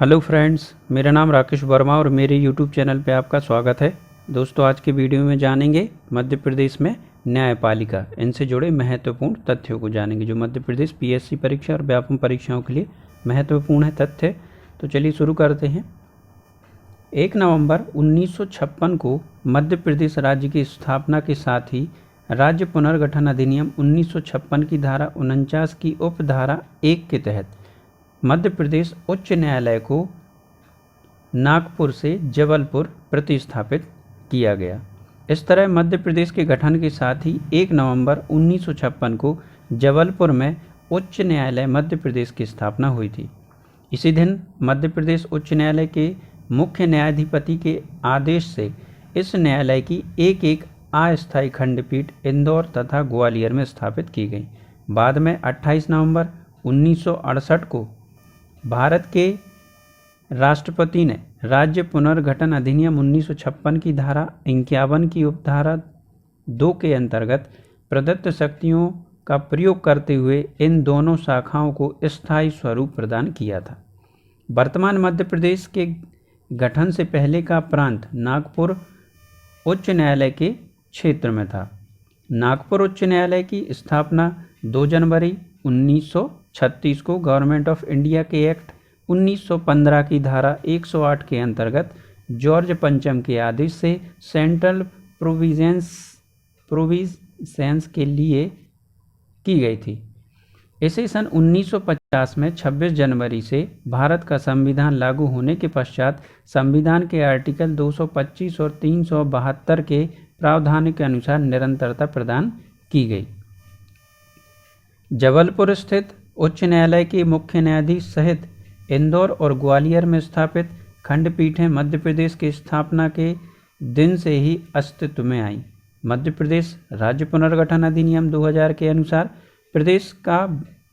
Hello friends, मेरा नाम राकेश वर्मा और मेरे यूट्यूब चैनल पे आपका स्वागत है। दोस्तों, आज के वीडियो में जानेंगे मध्य प्रदेश में न्यायपालिका, इनसे जुड़े महत्वपूर्ण तथ्यों को जानेंगे जो मध्य प्रदेश पीएससी परीक्षा और व्यापम परीक्षाओं के लिए महत्वपूर्ण है तथ्य। तो चलिए शुरू करते हैं। 1 नवंबर 1956 को मध्य प्रदेश राज्य की स्थापना के साथ ही राज्य पुनर्गठन अधिनियम 1956 की धारा 49 की उपधारा 1 के तहत मध्य प्रदेश उच्च न्यायालय को नागपुर से जबलपुर प्रतिस्थापित किया गया। इस तरह मध्य प्रदेश के गठन के साथ ही 1 नवंबर 1956 को जबलपुर में उच्च न्यायालय मध्य प्रदेश की स्थापना हुई थी। इसी दिन मध्य प्रदेश उच्च न्यायालय के मुख्य न्यायाधिपति के आदेश से इस न्यायालय की एक अस्थायी खंडपीठ इंदौर तथा ग्वालियर में स्थापित की गई। बाद में 28 नवंबर 1968 को भारत के राष्ट्रपति ने राज्य पुनर्गठन अधिनियम 1956 की धारा 51 की उपधारा 2 के अंतर्गत प्रदत्त शक्तियों का प्रयोग करते हुए इन दोनों शाखाओं को स्थायी स्वरूप प्रदान किया था। वर्तमान मध्य प्रदेश के गठन से पहले का प्रांत नागपुर उच्च न्यायालय के क्षेत्र में था। नागपुर उच्च न्यायालय की स्थापना 2 जनवरी 1936 को गवर्नमेंट ऑफ इंडिया के एक्ट 1915 की धारा 108 के अंतर्गत जॉर्ज पंचम के आदेश से सेंट्रल प्रोविजेंस के लिए की गई थी। इसे सन 1950 में 26 जनवरी से भारत का संविधान लागू होने के पश्चात संविधान के आर्टिकल 225 और 372 के प्रावधान के अनुसार निरंतरता प्रदान की गई। जबलपुर स्थित उच्च न्यायालय के मुख्य न्यायाधीश सहित इंदौर और ग्वालियर में स्थापित खंडपीठें मध्य प्रदेश की स्थापना के दिन से ही अस्तित्व में आईं। मध्य प्रदेश राज्य पुनर्गठन अधिनियम 2000 के अनुसार प्रदेश का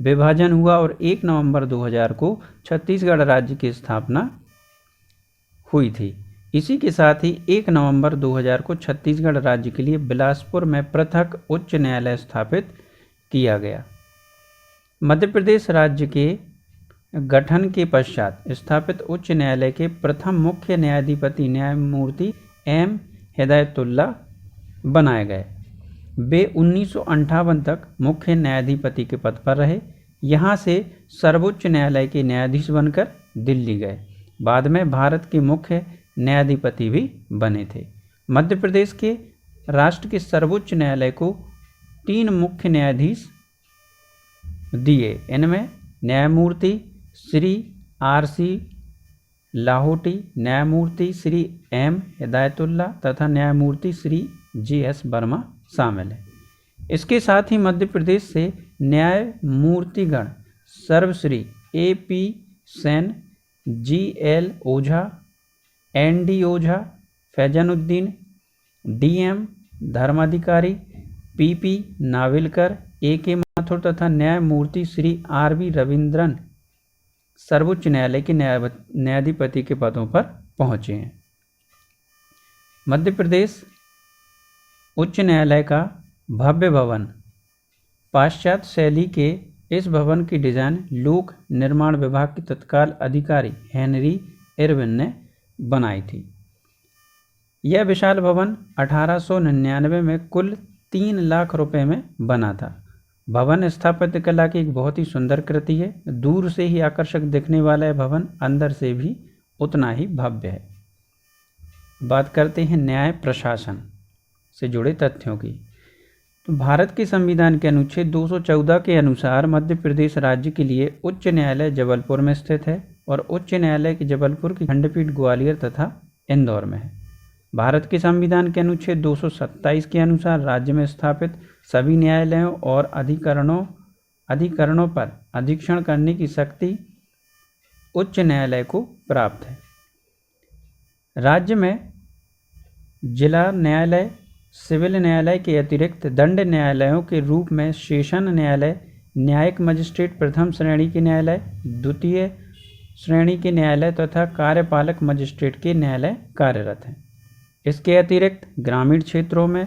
विभाजन हुआ और 1 नवंबर 2000 को छत्तीसगढ़ राज्य की स्थापना हुई थी। इसी के साथ ही 1 नवंबर 2000 को छत्तीसगढ़ राज्य के लिए बिलासपुर में पृथक उच्च न्यायालय स्थापित किया गया। मध्य प्रदेश राज्य के गठन के पश्चात स्थापित उच्च न्यायालय के प्रथम मुख्य न्यायाधिपति न्यायमूर्ति एम हिदायतुल्ला बनाए गए। वे 1958 तक मुख्य न्यायाधिपति के पद पर रहे। यहाँ से सर्वोच्च न्यायालय के न्यायाधीश बनकर दिल्ली गए। बाद में भारत के मुख्य न्यायाधिपति भी बने थे। मध्य प्रदेश के राष्ट्र के सर्वोच्च न्यायालय को 3 मुख्य न्यायाधीश दिए। इनमें न्यायमूर्ति श्री R.C. लाहोटी, न्यायमूर्ति श्री M. हिदायतुल्ला तथा न्यायमूर्ति श्री J.S. वर्मा शामिल है। इसके साथ ही मध्य प्रदेश से न्यायमूर्तिगण सर्वश्री A.P. सेन, G.L. ओझा, N.D. ओझा, फैजानुद्दीन, D.M. Dharmadhikari, P.P. नाविलकर, A.K. Mathur तथा न्यायमूर्ति श्री R.V. रविंद्रन सर्वोच्च न्यायालय के न्यायाधिपति के पदों पर पहुंचे हैं। मध्य प्रदेश उच्च न्यायालय का भव्य भवन पाश्चात्य शैली के इस भवन की डिजाइन लोक निर्माण विभाग के तत्काल अधिकारी हेनरी इरविन ने बनाई थी। यह विशाल भवन 1899 में कुल 3 लाख रुपए में बना था। भवन स्थापत्य कला की एक बहुत ही सुंदर कृति है। दूर से ही आकर्षक दिखने वाला यह भवन अंदर से भी उतना ही भव्य है। बात करते हैं न्याय प्रशासन से जुड़े तथ्यों की। तो भारत के संविधान के अनुच्छेद 214 के अनुसार मध्य प्रदेश राज्य के लिए उच्च न्यायालय जबलपुर में स्थित है और उच्च न्यायालय के जबलपुर की खंडपीठ ग्वालियर तथा इंदौर में है। भारत के संविधान के अनुच्छेद 227 के अनुसार राज्य में स्थापित सभी न्यायालयों और अधिकरणों पर अधीक्षण करने की शक्ति उच्च न्यायालय को प्राप्त है। राज्य में जिला न्यायालय, सिविल न्यायालय के अतिरिक्त दंड न्यायालयों के रूप में सेशन न्यायालय, न्यायिक मजिस्ट्रेट प्रथम श्रेणी के न्यायालय, द्वितीय श्रेणी के न्यायालय तथा कार्यपालक मजिस्ट्रेट के न्यायालय कार्यरत हैं। इसके अतिरिक्त ग्रामीण क्षेत्रों में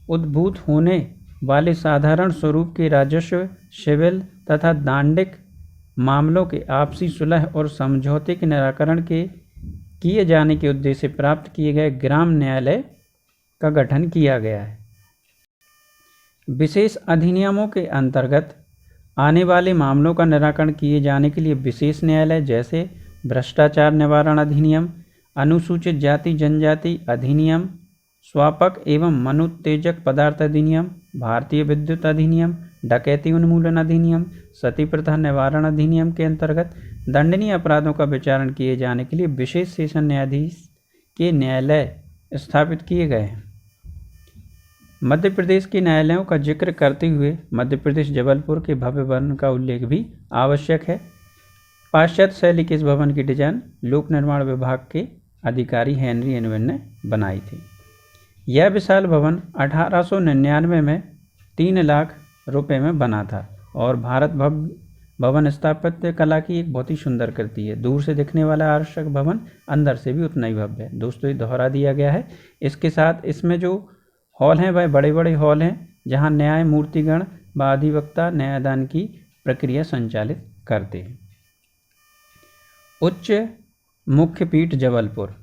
उद्भूत होने वाले साधारण स्वरूप के राजस्व, सिविल तथा दांडिक मामलों के आपसी सुलह और समझौते के निराकरण के किए जाने के उद्देश्य से प्राप्त किए गए ग्राम न्यायालय का गठन किया गया है। विशेष अधिनियमों के अंतर्गत आने वाले मामलों का निराकरण किए जाने के लिए विशेष न्यायालय जैसे भ्रष्टाचार निवारण अधिनियम, अनुसूचित जाति जनजाति अधिनियम, स्वापक एवं मनोत्तेजक पदार्थ अधिनियम, भारतीय विद्युत अधिनियम, डकैती उन्मूलन अधिनियम, सती प्रथा निवारण अधिनियम के अंतर्गत दंडनीय अपराधों का विचारण किए जाने के लिए विशेष सेशन न्यायाधीश के न्यायालय स्थापित किए गए हैं। मध्य प्रदेश के न्यायालयों का जिक्र करते हुए मध्य प्रदेश जबलपुर के भव्य भवन का उल्लेख भी आवश्यक है। पाश्चात्य शैली के इस भवन की डिजाइन लोक निर्माण विभाग के अधिकारी हेनरी एनविन ने बनाई थी। यह विशाल भवन 1899 में 3 लाख रुपए में बना था और भारत भवन स्थापत्य कला की एक बहुत ही सुंदर कृति है। दूर से दिखने वाला आकर्षक भवन अंदर से भी उतना ही भव्य है। दोस्तों, ये दोहरा दिया गया है। इसके साथ इसमें जो हॉल हैं वह बड़े बड़े हॉल हैं जहां न्यायमूर्तिगण व अधिवक्ता न्यायदान की प्रक्रिया संचालित करते हैं। उच्च मुख्य पीठ जबलपुर।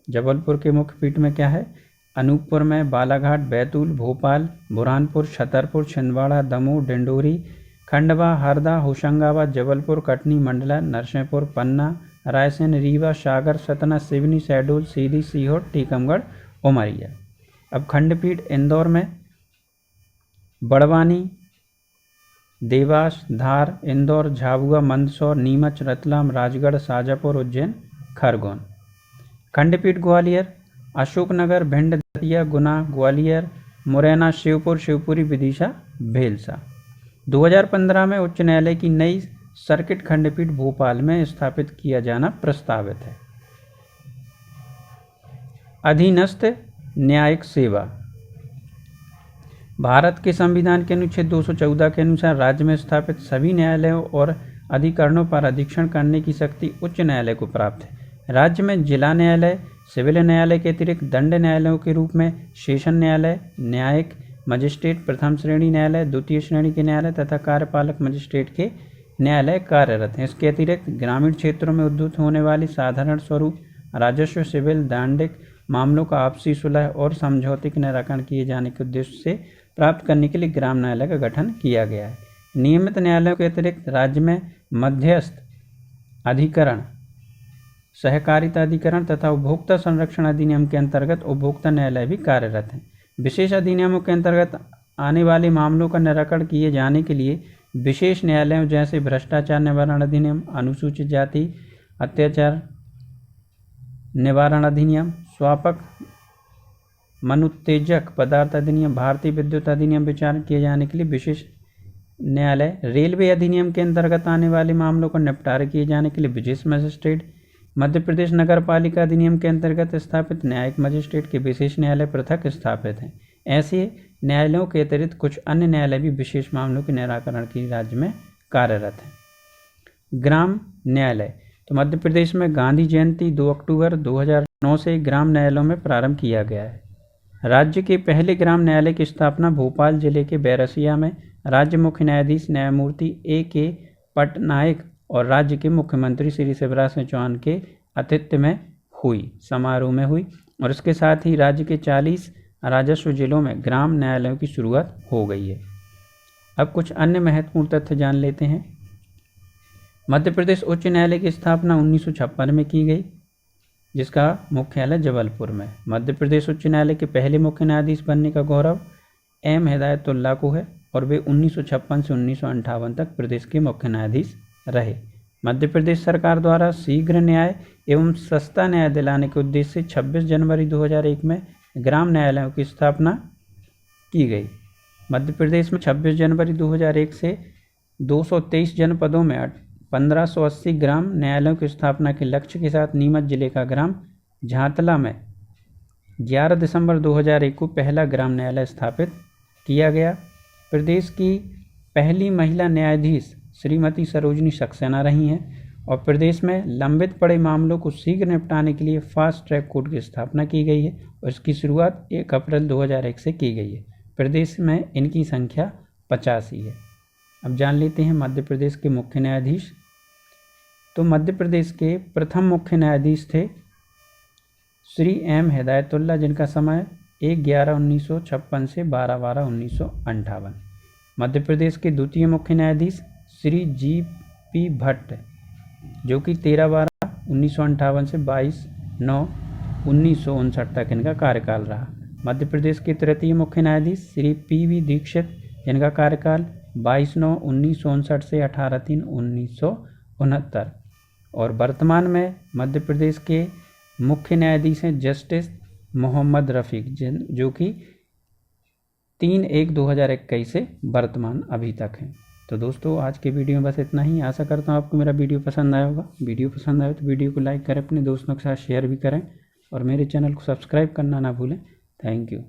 जबलपुर के मुख्य पीठ में क्या है? अनूपपुर में, बालाघाट, बैतूल, भोपाल, बुरहानपुर, छतरपुर, छिंदवाड़ा, दमोह, डिंडोरी, खंडवा, हरदा, होशंगाबाद, जबलपुर, कटनी, मंडला, नरसिंहपुर, पन्ना, रायसेन, रीवा, सागर, सतना, सिवनी, शहडोल, सीधी, सीहोर, टीकमगढ़, उमरिया। अब खंडपीठ इंदौर में बड़वानी, देवास, धार, इंदौर, झाबुआ, मंदसौर, नीमच, रतलाम, राजगढ़, शाजापुर, उज्जैन, खरगोन। खंडपीठ ग्वालियर अशोकनगर, भिंड, दतिया, गुना, ग्वालियर, मुरैना, शिवपुर, शिवपुरी, विदिशा, भेलसा। 2015 में उच्च न्यायालय की नई सर्किट खंडपीठ भोपाल में स्थापित किया जाना प्रस्तावित है। अधीनस्थ न्यायिक सेवा। भारत के संविधान के अनुच्छेद 214 के अनुसार राज्य में स्थापित सभी न्यायालयों और अधिकरणों पर अधीक्षण करने की शक्ति उच्च न्यायालय को प्राप्त है। राज्य में जिला न्यायालय, सिविल न्यायालय के अतिरिक्त दंड न्यायालयों के रूप में सेशन न्यायालय, न्यायिक मजिस्ट्रेट, प्रथम श्रेणी न्यायालय, द्वितीय श्रेणी के न्यायालय तथा कार्यपालक मजिस्ट्रेट के न्यायालय कार्यरत हैं। इसके अतिरिक्त ग्रामीण क्षेत्रों में उद्भूत होने वाली साधारण स्वरूप राजस्व, सिविल, दांडिक मामलों का आपसी सुलह और समझौते के निराकरण किए जाने के उद्देश्य से प्राप्त करने के लिए ग्राम न्यायालय का गठन किया गया है। नियमित न्यायालयों के अतिरिक्त राज्य में मध्यस्थ अधिकरण, सहकारिता अधिकरण तथा उपभोक्ता संरक्षण अधिनियम के अंतर्गत उपभोक्ता न्यायालय भी कार्यरत हैं। विशेष अधिनियमों के अंतर्गत आने वाले मामलों का निराकरण किए जाने के लिए विशेष न्यायालयों जैसे भ्रष्टाचार निवारण अधिनियम, अनुसूचित जाति अत्याचार निवारण अधिनियम, स्वापक मनोत्तेजक पदार्थ अधिनियम, भारतीय विद्युत अधिनियम विचार किए जाने के लिए विशेष न्यायालय, रेलवे अधिनियम के अंतर्गत आने वाले मामलों का निपटारा किए जाने के लिए विशेष मजिस्ट्रेट, मध्य प्रदेश नगर पालिका अधिनियम के अंतर्गत स्थापित न्यायिक मजिस्ट्रेट के विशेष न्यायालय पृथक स्थापित हैं। ऐसे न्यायालयों के अतिरिक्त कुछ अन्य न्यायालय भी विशेष मामलों के निराकरण के राज्य में कार्यरत हैं। ग्राम न्यायालय। तो मध्य प्रदेश में गांधी जयंती 2 अक्टूबर 2009 से ग्राम न्यायालयों में प्रारंभ किया गया है। राज्य के पहले ग्राम न्यायालय की स्थापना भोपाल जिले के बैरसिया में राज्य मुख्य न्यायाधीश न्यायमूर्ति A.K. पटनायक और राज्य के मुख्यमंत्री श्री शिवराज सिंह चौहान के आतिथ्य में समारोह में हुई और इसके साथ ही राज्य के 40 राजस्व जिलों में ग्राम न्यायालयों की शुरुआत हो गई है। अब कुछ अन्य महत्वपूर्ण तथ्य जान लेते हैं। मध्य प्रदेश उच्च न्यायालय की स्थापना 1956 में की गई, जिसका मुख्यालय जबलपुर में। मध्य प्रदेश उच्च न्यायालय के पहले मुख्य न्यायाधीश बनने का गौरव M. हिदायतुल्लाह को है और वे 1956 से 1958 तक प्रदेश के मुख्य न्यायाधीश रहे। मध्य प्रदेश सरकार द्वारा शीघ्र न्याय एवं सस्ता न्याय दिलाने के उद्देश्य से 26 जनवरी 2001 में ग्राम न्यायालयों की स्थापना की गई। मध्य प्रदेश में 26 जनवरी 2001 से 223 जनपदों में 1580 ग्राम न्यायालयों की स्थापना के लक्ष्य के साथ नीमच जिले का ग्राम झांतला में 11 दिसंबर 2001 को पहला ग्राम न्यायालय स्थापित किया गया। प्रदेश की पहली महिला न्यायाधीश श्रीमती सरोजनी सक्सेना रही हैं और प्रदेश में लंबित पड़े मामलों को शीघ्र निपटाने के लिए फास्ट ट्रैक कोर्ट की स्थापना की गई है और इसकी शुरुआत 1 अप्रैल 2001 से की गई है। प्रदेश में इनकी संख्या 85 है। अब जान लेते हैं मध्य प्रदेश के मुख्य न्यायाधीश तो मध्य प्रदेश के प्रथम मुख्य न्यायाधीश थे श्री एम हिदायतुल्ला, जिनका समय 1/11/1956 से 12/12/1958। मध्य प्रदेश के द्वितीय मुख्य न्यायाधीश श्री जी.पी. भट्ट, जो कि 13/12/1958 से 22/9/1959 तक इनका कार्यकाल रहा। मध्य प्रदेश के तृतीय मुख्य न्यायाधीश श्री पी.वी. दीक्षित, जिनका कार्यकाल 22/9/1959 से 18/3/1969। और वर्तमान में मध्य प्रदेश के मुख्य न्यायाधीश हैं जस्टिस मोहम्मद रफ़ीक, जो कि 3/1/2021 से वर्तमान अभी तक हैं। तो दोस्तों, आज के वीडियो में बस इतना ही। आशा करता हूँ आपको मेरा वीडियो पसंद आया होगा। वीडियो पसंद आए तो वीडियो को लाइक करें, अपने दोस्तों के साथ शेयर भी करें और मेरे चैनल को सब्सक्राइब करना ना भूलें। Thank you.